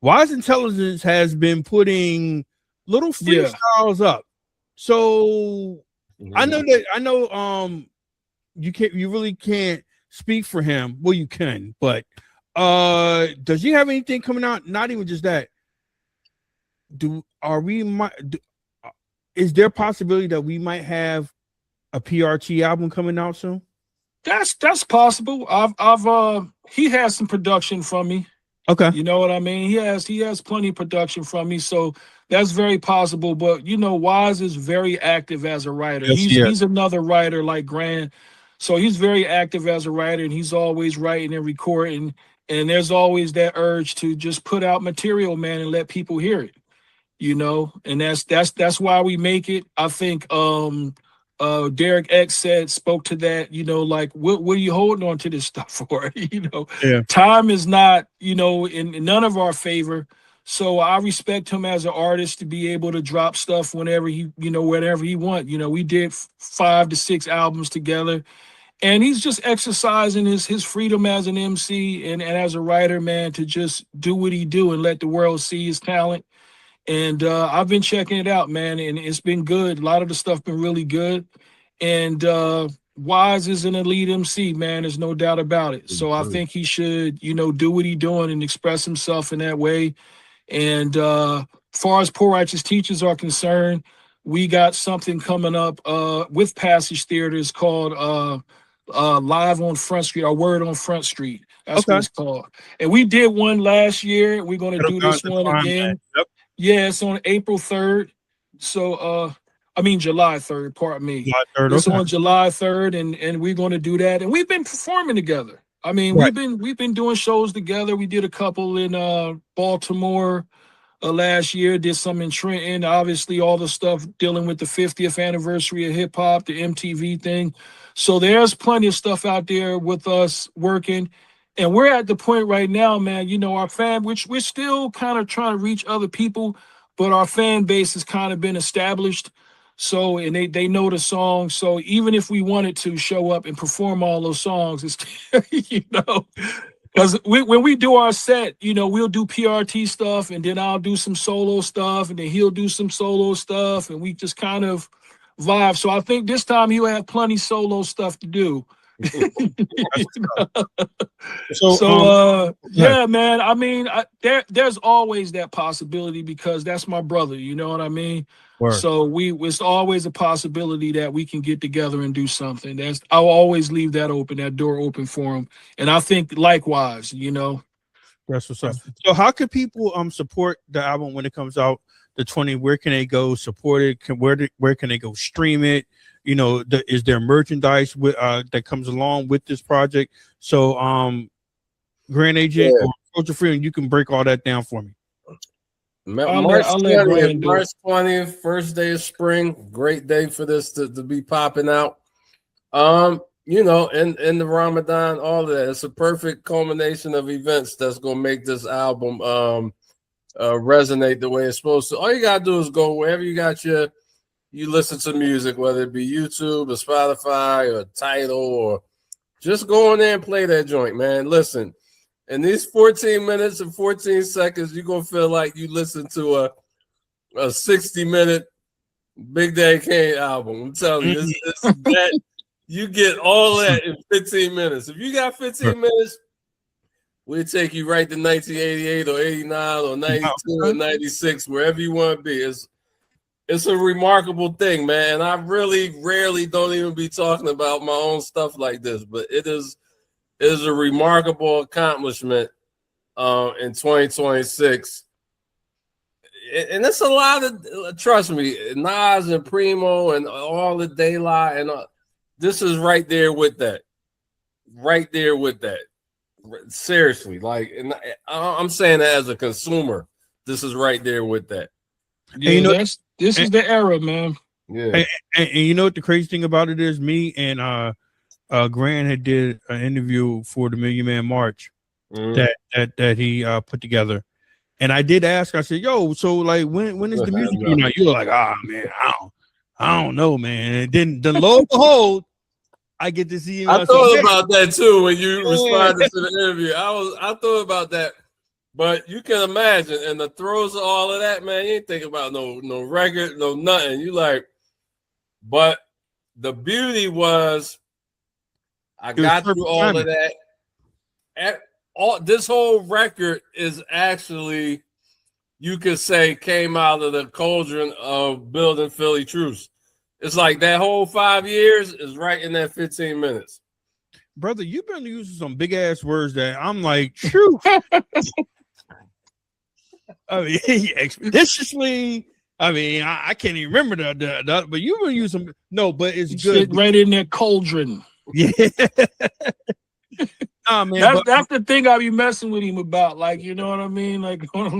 Wise Intelligence has been putting little freestyles up. So I know you really can't speak for him. Well, you can, but does he have anything coming out? Not even just that. Is there a possibility that we might have a PRT album coming out soon? That's possible. He has some production from me. Okay. You know what I mean? He has plenty of production from me, so that's very possible. But Wise is very active as a writer. Yes, he's another writer like Grant. So he's very active as a writer, and he's always writing and recording. And there's always that urge to just put out material, man, and let people hear it. And that's why we make it. I think Derek X spoke to that, like what are you holding on to this stuff for? Time is not, in none of our favor. So I respect him as an artist to be able to drop stuff whenever he want. We did 5 to 6 albums together, and he's just exercising his freedom as an MC and as a writer, man, to just do what he do and let the world see his talent. And I've been checking it out, man, and it's been good. A lot of the stuff been really good. And Wise is an elite MC, man. There's no doubt about it. So I think he should, do what he's doing and express himself in that way. And as far as Poor Righteous Teachers are concerned, we got something coming up with Passage Theaters called Live on Front Street, or Word on Front Street. That's what it's called. And we did one last year. We're going to do this one again. Yep. Yeah, it's on April 3rd. So, July 3rd, pardon me. July 3rd, it's on July 3rd, and we're going to do that. And we've been performing together. We've been doing shows together. We did a couple in Baltimore last year, did some in Trenton. Obviously, all the stuff dealing with the 50th anniversary of hip hop, the MTV thing. So there's plenty of stuff out there with us working. And we're at the point right now, man, our fan, which we're still kind of trying to reach other people, but our fan base has kind of been established. So, and they know the song. So even if we wanted to show up and perform all those songs, it's, because when we do our set, we'll do PRT stuff, and then I'll do some solo stuff, and then he'll do some solo stuff, and we just kind of vibe. So I think this time he'll have plenty solo stuff to do. Yeah, man. There's always that possibility because that's my brother. You know what I mean? Word. So it's always a possibility that we can get together and do something. I'll always leave that door open for him. And I think likewise, That's what's up. So how can people support the album when it comes out the 20th? Where can they go support it? Where can they go stream it? Is there merchandise with that comes along with this project? So Grand Agent or Culture Freedom, you can break all that down for me. March 20th, first day of spring. Great day for this to be popping out. In the Ramadan, all of that. It's a perfect culmination of events that's gonna make this album resonate the way it's supposed to. All you gotta do is go wherever you listen to music, whether it be YouTube or Spotify or Tidal, or just go in there and play that joint, man. Listen, in these 14 minutes and 14 seconds, you're going to feel like you listen to a 60-minute Big Daddy Kane album. I'm telling you, it's that you get all that in 15 minutes. If you got 15 minutes, we'll take you right to 1988 or 89 or 92 or 96, wherever you want to be. It's a remarkable thing, man. I really rarely don't even be talking about my own stuff like this, but it is a remarkable accomplishment in 2026 and it's a lot of, trust me, Nas and Primo and all the Daylight and this is right there with that. Right there with that. Seriously, like, and I'm saying that as a consumer, this is right there with that. Yeah, you know, this is the era, man. Yeah. And you know what the crazy thing about it is? Me and Grant had did an interview for the Million Man March that he put together. And I did ask, I said, yo, so like when is the music coming out? You were like, man, I don't know, man. And then lo and behold, I get to see him. I thought about that too when you responded to the interview. I thought about that, but you can imagine in the throes of all of that, man, you ain't thinking about no record, no nothing. You like, but the beauty was I got through all of that. This whole record is actually, you could say, came out of the cauldron of building Philly Truths. It's like that whole 5 years is right in that 15 minutes. Brother, you've been using some big ass words that I'm like, true. I mean, expeditiously. I mean, I can't even remember the but you've been using but it's good. Right in that cauldron. Yeah. Man, that's the thing I be messing with him about. Like, you know what I mean? Like, I'm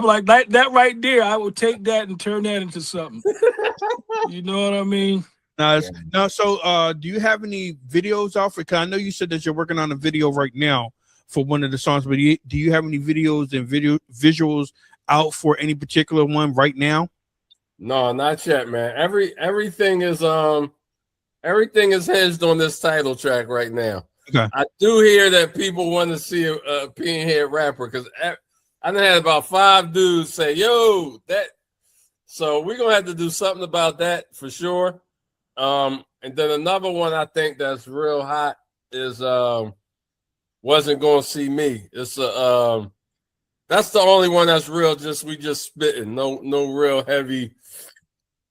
like that right there. I would take that and turn that into something. You know what I mean? So do you have any videos out for? Because I know you said that you're working on a video right now for one of the songs, but do you have any videos and visuals out for any particular one right now? No, not yet, man. Everything is hinged on this title track right now. Okay. I do hear that people want to see a pinhead rapper because I done had about 5 dudes say, yo, that. So we're going to have to do something about that for sure. And then another one I think that's real hot is Wasn't Gonna See Me. It's that's the only one that's real. We just spitting. No real heavy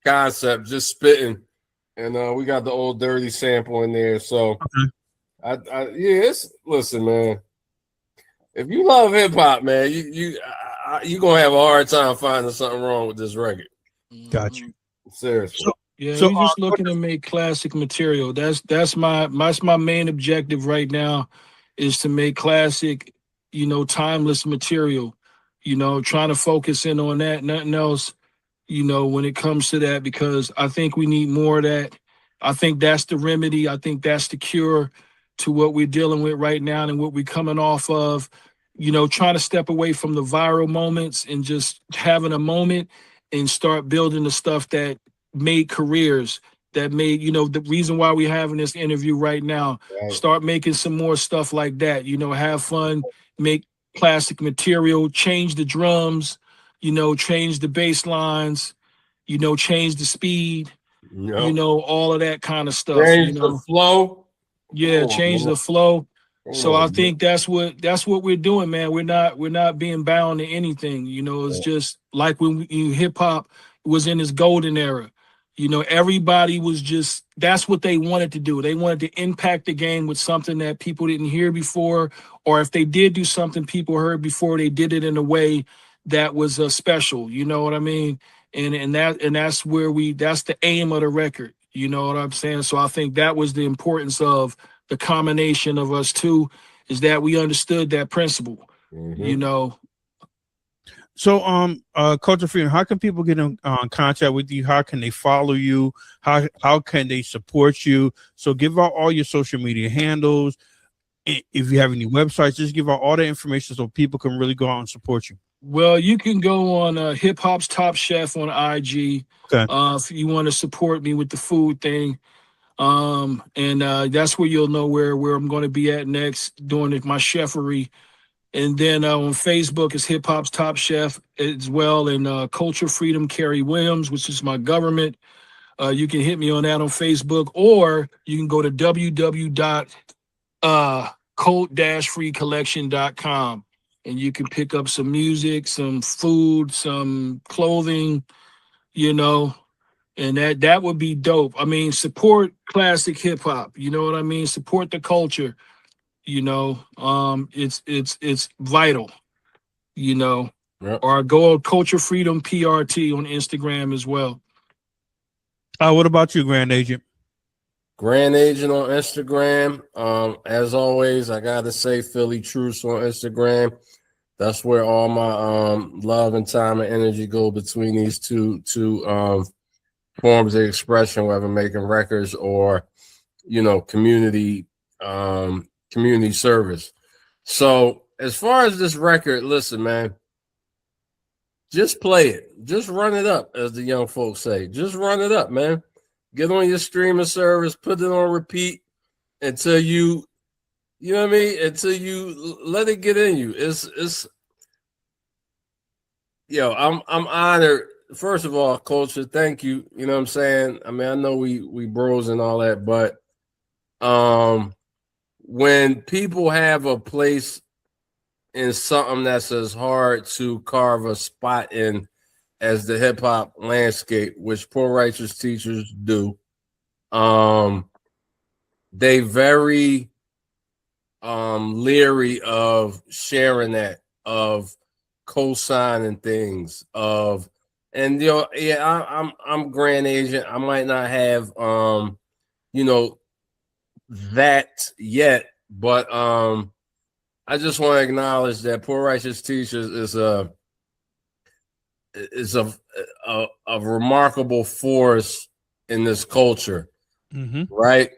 concept, just spitting. And we got the Old Dirty sample in there. So listen, man. If you love hip hop, man, you gonna have a hard time finding something wrong with this record. Got you. Seriously. So we're just looking to make classic material. That's my main objective right now, is to make classic, timeless material. Trying to focus in on that, nothing else. When it comes to that, because I think we need more of that. I think that's the remedy. I think that's the cure to what we're dealing with right now and what we're coming off of. Trying to step away from the viral moments and just having a moment and start building the stuff that made careers, that made, the reason why we're having this interview right now. Right. Start making some more stuff like that, have fun, make classic material, change the drums, change the bass lines, change the speed, all of that kind of stuff. Change the flow. Yeah, change the flow. So I think that's what we're doing, man. We're not being bound to anything. It's just like when hip hop was in its golden era. Everybody was just, that's what they wanted to do. They wanted to impact the game with something that people didn't hear before, or if they did do something people heard before, they did it in a way that was special. You know what I mean? And that's the aim of the record. You know what I'm saying? So I think that was the importance of the combination of us two, is that we understood that principle. So, Culture Freedom, how can people get in contact with you? How can they follow you? How can they support you? So give out all your social media handles. If you have any websites, just give out all the information so people can really go out and support you. Well, you can go on Hip Hop's Top Chef on IG. Okay. If you want to support me with the food thing. And that's where you'll know where I'm going to be at next, doing my chefery. And then on Facebook is Hip Hop's Top Chef as well, and Culture Freedom Kerry Williams, which is my government. You can hit me on that on Facebook, or you can go to www.cult-freecollection.com, and you can pick up some music, some food, some clothing, and that would be dope. I mean, support classic hip hop. You know what I mean? Support the culture. It's vital. Yep. or go Culture Freedom PRT on Instagram as well. What about you, Grand Agent? Grand Agent on Instagram. As always, I gotta say Philly Truce on Instagram. That's where all my love and time and energy go between these two forms of expression, whether making records or community service. So as far as this record, listen, man, just play it. Just run it up, as the young folks say. Just run it up, man. Get on your streaming service, put it on repeat until you know what I mean? Until you let it get in you. It's I'm honored. First of all, Culture, thank you. You know what I'm saying? I mean, I know we bros and all that, but when people have a place in something that's as hard to carve a spot in as the hip hop landscape, which Poor Righteous Teachers do, they very leery of sharing that, of co-signing things, I'm Grand Agent. I might not have that yet, but I just want to acknowledge that Poor Righteous Teachers is a remarkable force in this culture, right?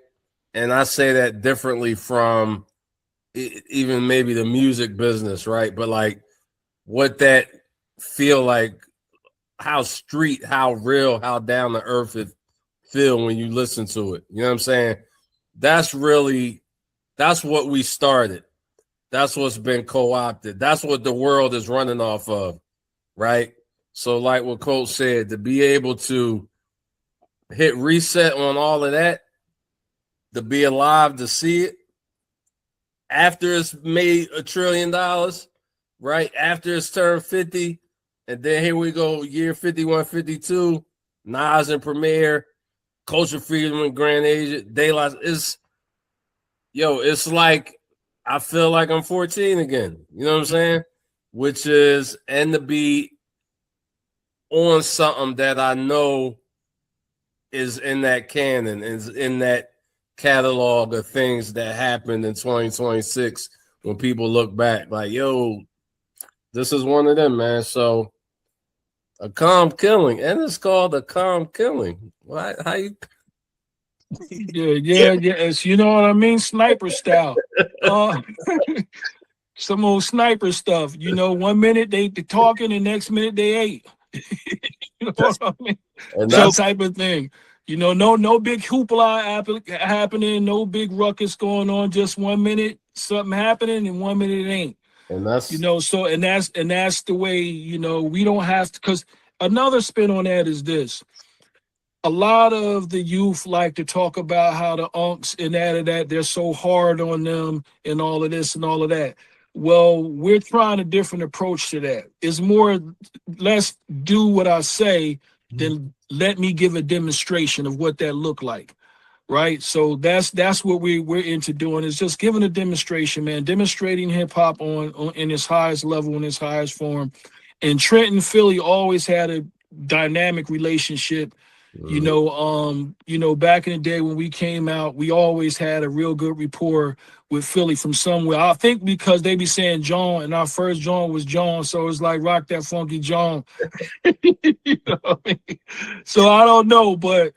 And I say that differently from even maybe the music business, right? But like what that feel like, how street, how real, how down to earth it feel when you listen to it. You know what I'm saying? That's what we started. That's what's been co-opted. That's what the world is running off of, right? So like what Coach said, to be able to hit reset on all of that, to be alive to see it after it's made $1 trillion, right? After it's turned 50, and then here we go, year 51, 52, Nas and Premier, Culture Freedom and Grand Agent, Daylight. It's like I feel like I'm 14 again. You know what I'm saying? Which is, and to be on something that I know is in that canon, is in that catalog of things that happened in 2026 when people look back like, yo, this is one of them, man. So a calm killing, and it's called a calm killing. Why? How you? Yeah. It's, you know what I mean? Sniper style. Some old sniper stuff. You know, 1 minute they talking, the next minute they ate. You know what I mean? And That type of thing. You know, no big hoopla happening, no big ruckus going on. Just 1 minute something happening, and 1 minute it ain't. And that's, you know, so and that's the way, you know, we don't have to, because another spin on that is this. A lot of the youth like to talk about how the unks and that they're so hard on them and all of this and all of that. Well, we're trying a different approach to that. It's more, let's do what I say, then let me give a demonstration of what that looked like. Right. So that's what we're into doing, is just giving a demonstration, man, demonstrating hip hop on in its highest level, in its highest form. And Trenton, Philly always had a dynamic relationship. You know, back in the day when we came out, we always had a real good rapport with Philly from somewhere. I think because they be saying John, and our first John was John, so it's like rock that funky John. You know what I mean? So I don't know, but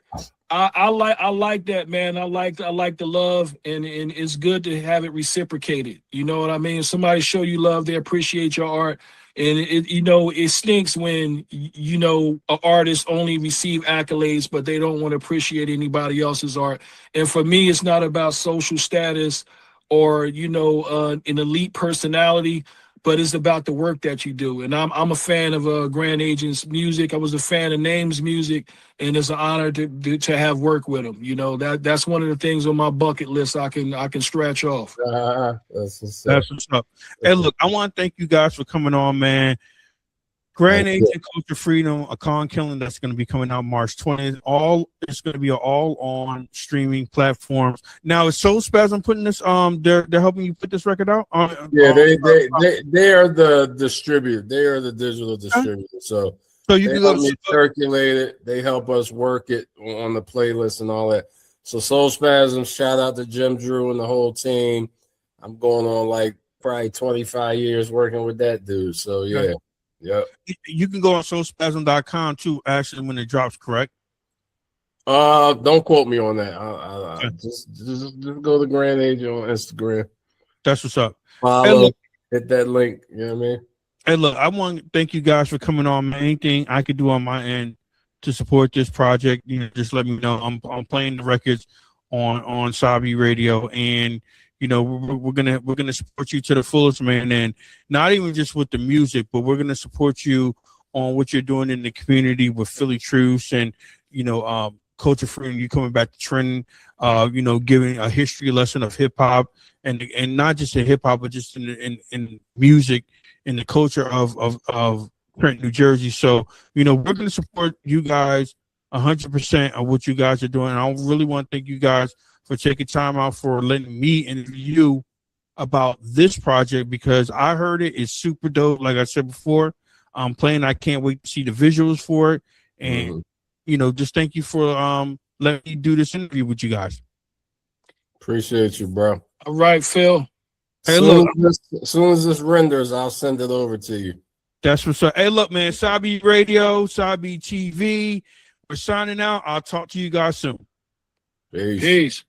I like that, man. I like the love, and it's good to have it reciprocated. You know what I mean? Somebody show you love, they appreciate your art. And it stinks when, you know, an artist only receive accolades, but they don't want to appreciate anybody else's art. And for me, it's not about social status or, you know, an elite personality, but it's about the work that you do. And I'm a fan of Grand Agent's music. I was a fan of Name's music, and it's an honor to have worked with him. You know, that's one of the things on my bucket list I can scratch off. That's what's up. Hey, look, I want to thank you guys for coming on, man. Grand Agent Culture Freedom, a con killing that's going to be coming out March 20th. It's going to be all on streaming platforms. Now, is Soul Spasm putting this? They're helping you put this record out. Yeah, they are the distributor. They are the digital distributor. So you they can help go me circulate it. They help us work it on the playlist and all that. So Soul Spasm, shout out to Jim Drew and the whole team. I'm going on like probably 25 years working with that dude. So yeah. Okay. Yep. You can go on soulspasm.com too, actually, when it drops, correct? Don't quote me on that. Just go to Grand Agent on Instagram. That's what's up. Follow, hit that link. You know what I mean? Hey, look, I want to thank you guys for coming on, man. Anything I could do on my end to support this project, just let me know. I'm playing the records on Sabi Radio, and we're gonna support you to the fullest, man. And not even just with the music, but we're gonna support you on what you're doing in the community with Philly Truce and Culture Freedom. You coming back to trending, giving a history lesson of hip hop and not just in hip hop, but just in music, in the culture of Trenton, New Jersey. So we're gonna support you guys 100% of what you guys are doing. And I really want to thank you guys for taking time out for letting me interview you about this project, because I heard it's super dope. Like I said before, I'm playing. I can't wait to see the visuals for it. And, just thank you for letting me do this interview with you guys. Appreciate you, bro. All right, Phil. Hey, look. As soon as this renders, I'll send it over to you. That's what's up. Hey, look, man, Sabi Radio, Sabi TV. We're signing out. I'll talk to you guys soon. Peace. Peace.